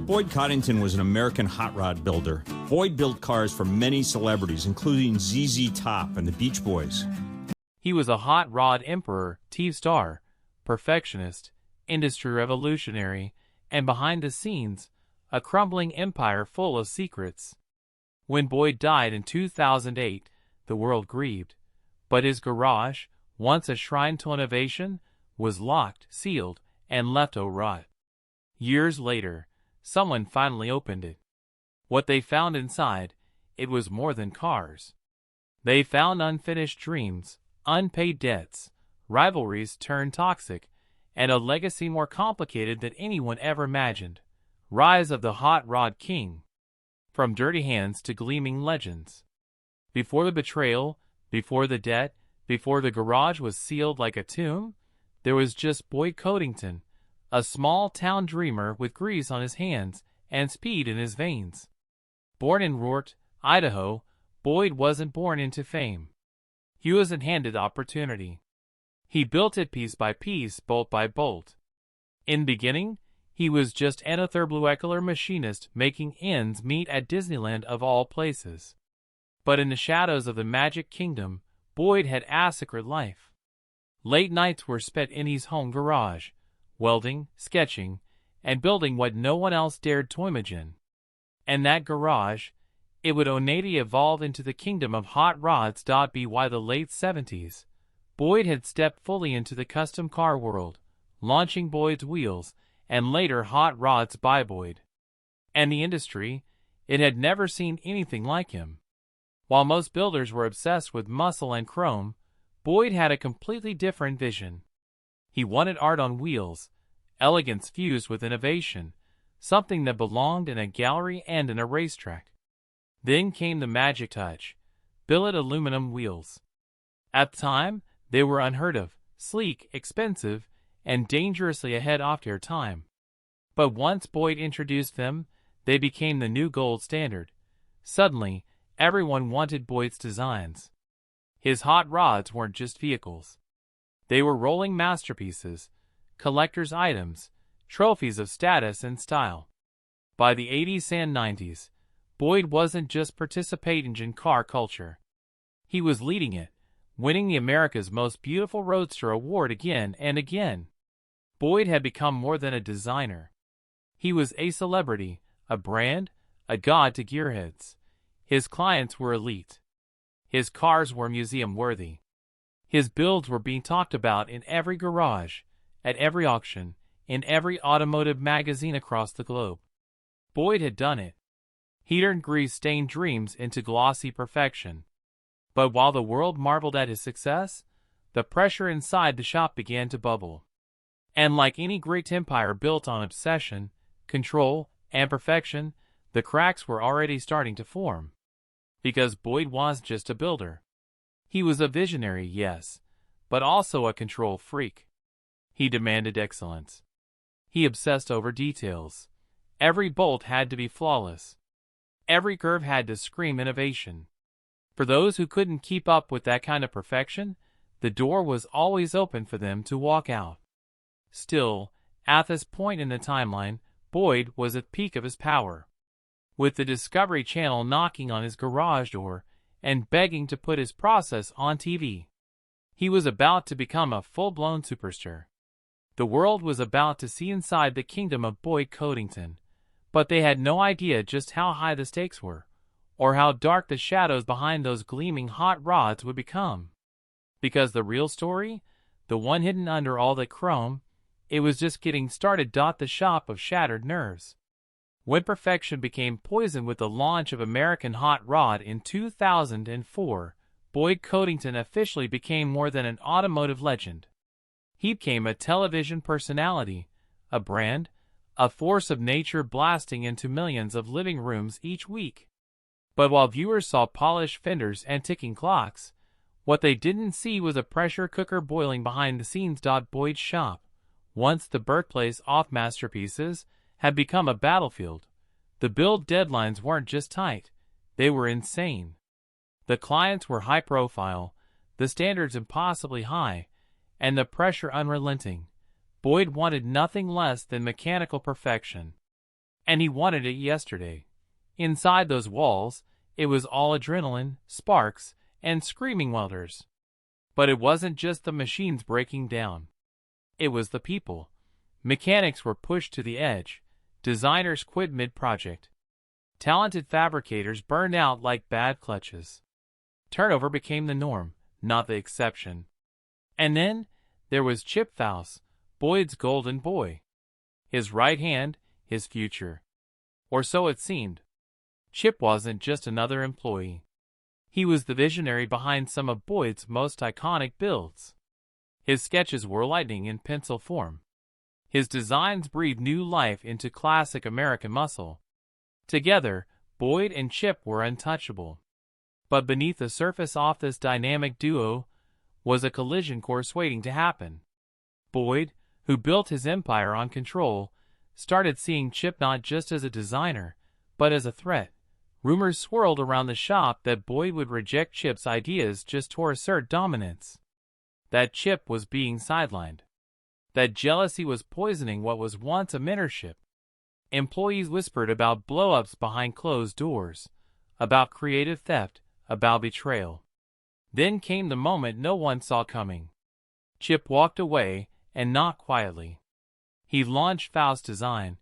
Boyd Coddington was an American hot rod builder. Boyd built cars for many celebrities, including ZZ Top and the Beach Boys. He was a hot rod emperor, TV star, perfectionist, industry revolutionary, and behind the scenes, a crumbling empire full of secrets. When Boyd died in 2008, the world grieved, but his garage, once a shrine to innovation, was locked, sealed, and left to rot. Years later, someone finally opened it. What they found inside, it was more than cars. They found unfinished dreams, unpaid debts, rivalries turned toxic, and a legacy more complicated than anyone ever imagined. Rise of the Hot Rod King. From dirty hands to gleaming legends. Before the betrayal, before the debt, before the garage was sealed like a tomb, there was just Boyd Coddington, a small-town dreamer with grease on his hands and speed in his veins. Born in Rort, Idaho, Boyd wasn't born into fame. He wasn't handed opportunity. He built it piece by piece, bolt by bolt. In the beginning, he was just an thermonuclear machinist making ends meet at Disneyland of all places. But in the shadows of the Magic Kingdom, Boyd had a secret life. Late nights were spent in his home garage, welding, sketching, and building what no one else dared to imagine. And that garage, it would only evolve into the kingdom of hot rods. By the late 70s, Boyd had stepped fully into the custom car world, launching Boyd's Wheels, and later Hot Rods by Boyd. And the industry, it had never seen anything like him. While most builders were obsessed with muscle and chrome, Boyd had a completely different vision. He wanted art on wheels, elegance fused with innovation, something that belonged in a gallery and in a racetrack. Then came the magic touch, billet aluminum wheels. At the time, they were unheard of, sleek, expensive, and dangerously ahead of their time. But once Boyd introduced them, they became the new gold standard. Suddenly, everyone wanted Boyd's designs. His hot rods weren't just vehicles. They were rolling masterpieces, collector's items, trophies of status and style. By the 80s and 90s, Boyd wasn't just participating in car culture. He was leading it, winning the America's Most Beautiful Roadster award again and again. Boyd had become more than a designer. He was a celebrity, a brand, a god to gearheads. His clients were elite. His cars were museum-worthy. His builds were being talked about in every garage, at every auction, in every automotive magazine across the globe. Boyd had done it. He turned grease-stained dreams into glossy perfection. But while the world marveled at his success, the pressure inside the shop began to bubble. And like any great empire built on obsession, control, and perfection, the cracks were already starting to form. Because Boyd wasn't just a builder. He was a visionary, yes, but also a control freak. He demanded excellence. He obsessed over details. Every bolt had to be flawless. Every curve had to scream innovation. For those who couldn't keep up with that kind of perfection, the door was always open for them to walk out. Still, at this point in the timeline, Boyd was at the peak of his power. With the Discovery Channel knocking on his garage door and begging to put his process on TV. He was about to become a full-blown superstar. The world was about to see inside the kingdom of Boyd Coddington, but they had no idea just how high the stakes were, or how dark the shadows behind those gleaming hot rods would become. Because the real story, the one hidden under all that chrome, it was just getting started. The shop of shattered nerves. When perfection became poison with the launch of American Hot Rod in 2004, Boyd Coddington officially became more than an automotive legend. He became a television personality, a brand, a force of nature blasting into millions of living rooms each week. But while viewers saw polished fenders and ticking clocks, what they didn't see was a pressure cooker boiling behind the scenes. Boyd's shop, once the birthplace of masterpieces, had become a battlefield. The build deadlines weren't just tight, they were insane. The clients were high profile, the standards impossibly high, and the pressure unrelenting. Boyd wanted nothing less than mechanical perfection. And he wanted it yesterday. Inside those walls, it was all adrenaline, sparks, and screaming welders. But it wasn't just the machines breaking down. It was the people. Mechanics were pushed to the edge. Designers quit mid-project. Talented fabricators burned out like bad clutches. Turnover became the norm, not the exception. And then there was Chip Faust, Boyd's golden boy. His right hand, his future. Or so it seemed. Chip wasn't just another employee. He was the visionary behind some of Boyd's most iconic builds. His sketches were lightning in pencil form. His designs breathed new life into classic American muscle. Together, Boyd and Chip were untouchable. But beneath the surface of this dynamic duo was a collision course waiting to happen. Boyd, who built his empire on control, started seeing Chip not just as a designer, but as a threat. Rumors swirled around the shop that Boyd would reject Chip's ideas just to assert dominance. That Chip was being sidelined. That jealousy was poisoning what was once a mentorship. Employees whispered about blow-ups behind closed doors, about creative theft, about betrayal. Then came the moment no one saw coming. Chip walked away, and not quietly. He launched Faust Design,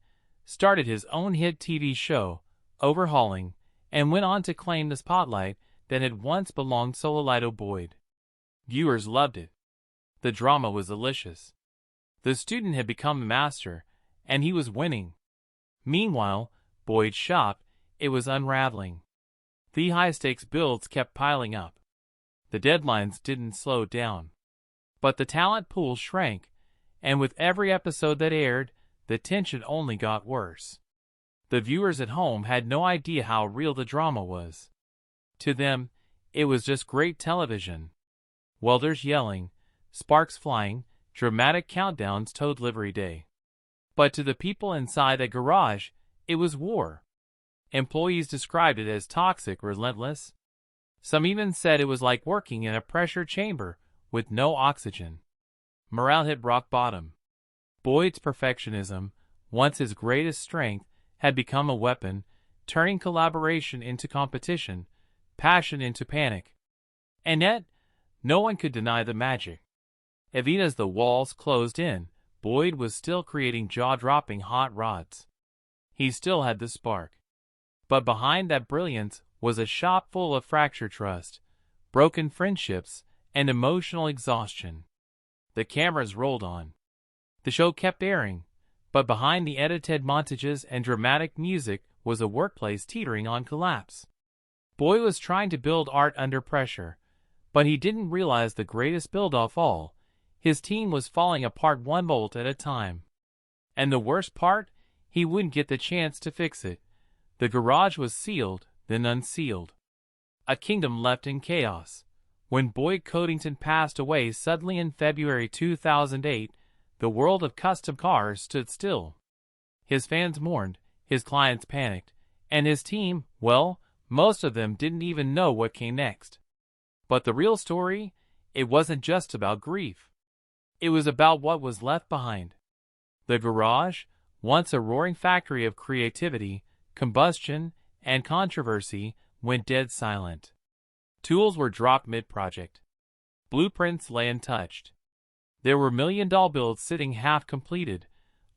started his own hit TV show, Overhauling, and went on to claim the spotlight that had once belonged to Lito Boyd. Viewers loved it. The drama was delicious. The student had become a master, and he was winning. Meanwhile, Boyd's shop, it was unraveling. The high-stakes builds kept piling up. The deadlines didn't slow down. But the talent pool shrank, and with every episode that aired, the tension only got worse. The viewers at home had no idea how real the drama was. To them, it was just great television. Welders yelling, sparks flying, dramatic countdowns toward Livery Day. But to the people inside the garage, it was war. Employees described it as toxic, relentless. Some even said it was like working in a pressure chamber with no oxygen. Morale hit rock bottom. Boyd's perfectionism, once his greatest strength, had become a weapon, turning collaboration into competition, passion into panic. And yet, no one could deny the magic. Even as the walls closed in, Boyd was still creating jaw-dropping hot rods. He still had the spark. But behind that brilliance was a shop full of fractured trust, broken friendships, and emotional exhaustion. The cameras rolled on. The show kept airing, but behind the edited montages and dramatic music was a workplace teetering on collapse. Boyd was trying to build art under pressure, but he didn't realize the greatest build of all. His team was falling apart one bolt at a time. And the worst part? He wouldn't get the chance to fix it. The garage was sealed, then unsealed. A kingdom left in chaos. When Boyd Coddington passed away suddenly in February 2008, the world of custom cars stood still. His fans mourned, his clients panicked, and his team, well, most of them didn't even know what came next. But the real story, it wasn't just about grief. It was about what was left behind. The garage, once a roaring factory of creativity, combustion, and controversy, went dead silent. Tools were dropped mid-project. Blueprints lay untouched. There were million-dollar builds sitting half-completed,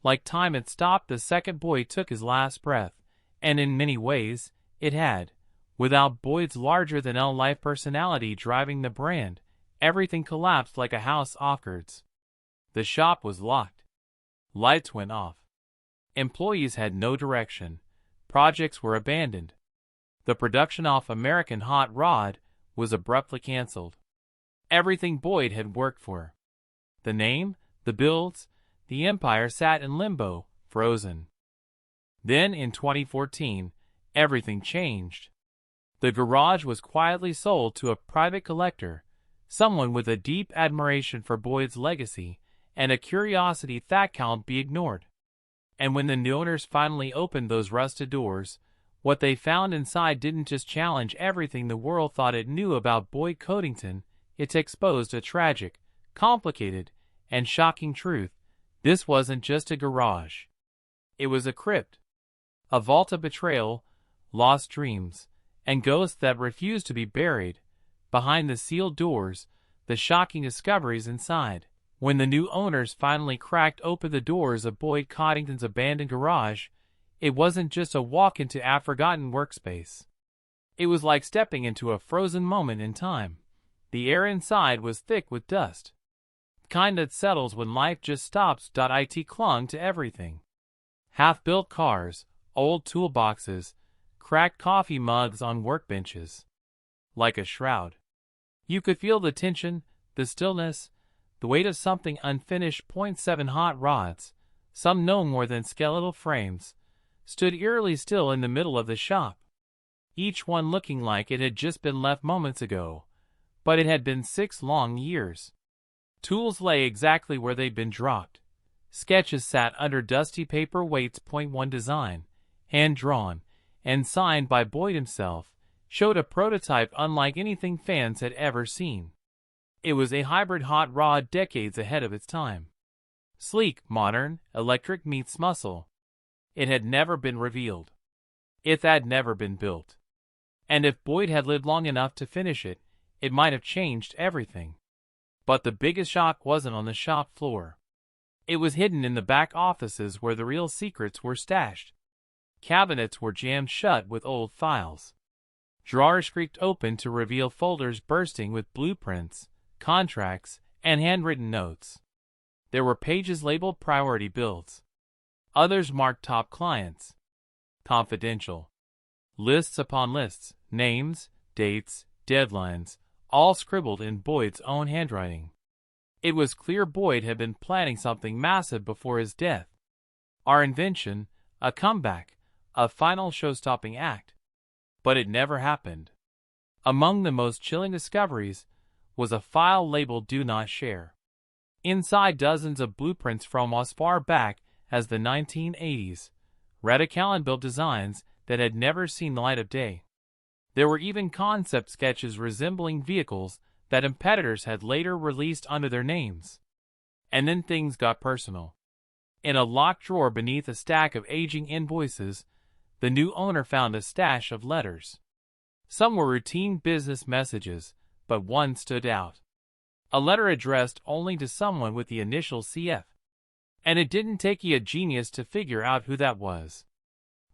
like time had stopped the second Boyd took his last breath, and in many ways, it had. Without Boyd's larger-than-life personality driving the brand, everything collapsed like a house off cards. The shop was locked. Lights went off. Employees had no direction. Projects were abandoned. The production of American Hot Rod was abruptly canceled. Everything Boyd had worked for. The name, the builds, the empire sat in limbo, frozen. Then, in 2014, everything changed. The garage was quietly sold to a private collector, someone with a deep admiration for Boyd's legacy and a curiosity that can't be ignored. And when the new owners finally opened those rusted doors, what they found inside didn't just challenge everything the world thought it knew about Boyd Coddington, it exposed a tragic, complicated, and shocking truth. This wasn't just a garage. It was a crypt. A vault of betrayal, lost dreams, and ghosts that refused to be buried. Behind the sealed doors, the shocking discoveries inside. When the new owners finally cracked open the doors of Boyd Coddington's abandoned garage, it wasn't just a walk into a forgotten workspace. It was like stepping into a frozen moment in time. The air inside was thick with dust. The kind that settles when life just stops. It clung to everything. Half-built cars, old toolboxes, cracked coffee mugs on workbenches. Like a shroud. You could feel the tension, the stillness, the weight of something unfinished. 7 hot rods, some no more than skeletal frames, stood eerily still in the middle of the shop. Each one looking like it had just been left moments ago, but it had been 6 long years. Tools lay exactly where they'd been dropped. Sketches sat under dusty paper weights. One design, hand-drawn, and signed by Boyd himself, showed a prototype unlike anything fans had ever seen. It was a hybrid hot rod decades ahead of its time. Sleek, modern, electric meets muscle. It had never been revealed. It had never been built. And if Boyd had lived long enough to finish it, it might have changed everything. But the biggest shock wasn't on the shop floor. It was hidden in the back offices where the real secrets were stashed. Cabinets were jammed shut with old files. Drawers creaked open to reveal folders bursting with blueprints, contracts, and handwritten notes. There were pages labeled priority builds. Others marked top clients. Confidential. Lists upon lists, names, dates, deadlines, all scribbled in Boyd's own handwriting. It was clear Boyd had been planning something massive before his death. Our invention, a comeback, a final show-stopping act. But it never happened. Among the most chilling discoveries was a file labeled "Do Not Share." Inside, dozens of blueprints from as far back as the 1980s, Radicallen-built designs that had never seen the light of day. There were even concept sketches resembling vehicles that competitors had later released under their names. And then things got personal. In a locked drawer beneath a stack of aging invoices, the new owner found a stash of letters. Some were routine business messages, but one stood out. A letter addressed only to someone with the initial CF. And it didn't take a genius to figure out who that was.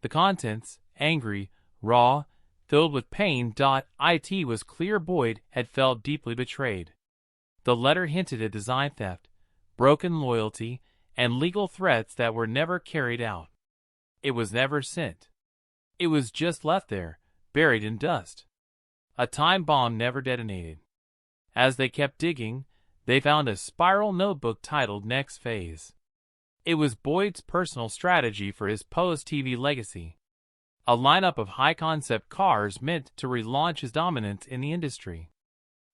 The contents, angry, raw, filled with pain. It was clear Boyd had felt deeply betrayed. The letter hinted at design theft, broken loyalty, and legal threats that were never carried out. It was never sent. It was just left there, buried in dust. A time bomb never detonated. As they kept digging, they found a spiral notebook titled "Next Phase." It was Boyd's personal strategy for his post-TV legacy. A lineup of high-concept cars meant to relaunch his dominance in the industry.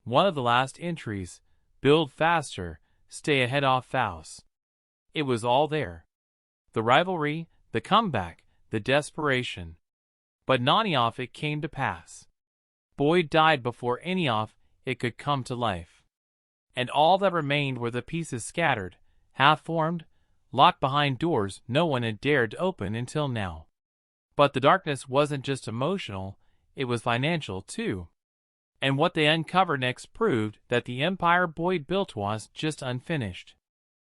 One of the last entries, "Build faster, stay ahead off Faust." It was all there. The rivalry, the comeback, the desperation. But none of it came to pass. Boyd died before any of it could come to life. And all that remained were the pieces scattered, half-formed, locked behind doors no one had dared to open until now. But the darkness wasn't just emotional, it was financial too. And what they uncovered next proved that the empire Boyd built was just unfinished.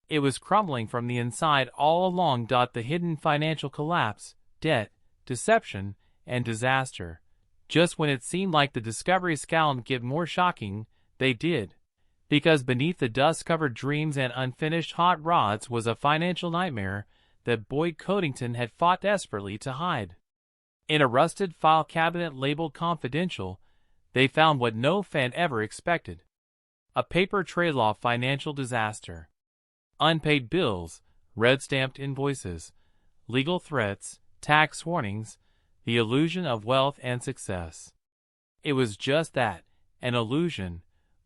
It was crumbling from the inside all along. The hidden financial collapse, debt, deception, and disaster. Just when it seemed like the discoveries couldn't get more shocking, they did. Because beneath the dust-covered dreams and unfinished hot rods was a financial nightmare that Boyd Coddington had fought desperately to hide. In a rusted file cabinet labeled "Confidential," they found what no fan ever expected. A paper trail of financial disaster. Unpaid bills, red-stamped invoices, legal threats, tax warnings, the illusion of wealth and success. It was just that, an illusion.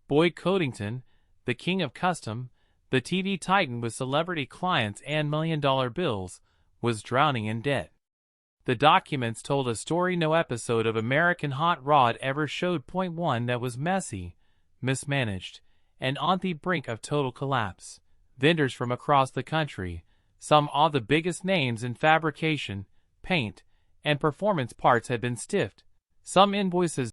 Boyd Coddington, the king of custom, the TV titan with celebrity clients and million-dollar bills, was drowning in debt. The documents told a story no episode of American Hot Rod ever showed. One that was messy, mismanaged, and on the brink of total collapse. Vendors from across the country, some of the biggest names in fabrication, paint, and performance parts had been stiffed. Some invoices